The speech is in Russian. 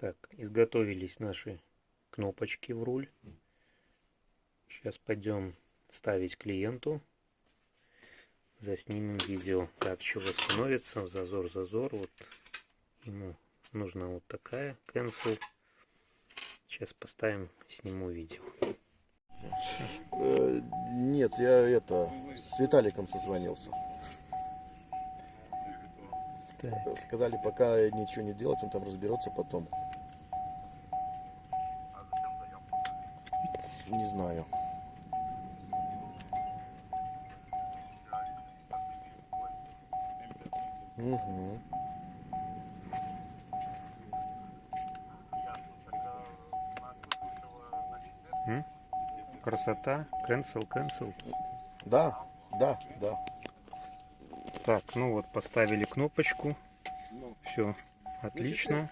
Так, изготовились наши кнопочки в руль. Сейчас пойдем ставить клиенту. Заснимем видео, как чего становится. Зазор. Вот ему нужна вот такая cancel. Сейчас поставим, сниму видео. Нет, я с Виталиком созвонился. Так. Сказали, пока ничего не делать, он там разберется потом. Не знаю. Угу. Красота. Cancel. Да. Так, ну вот поставили кнопочку. Все отлично.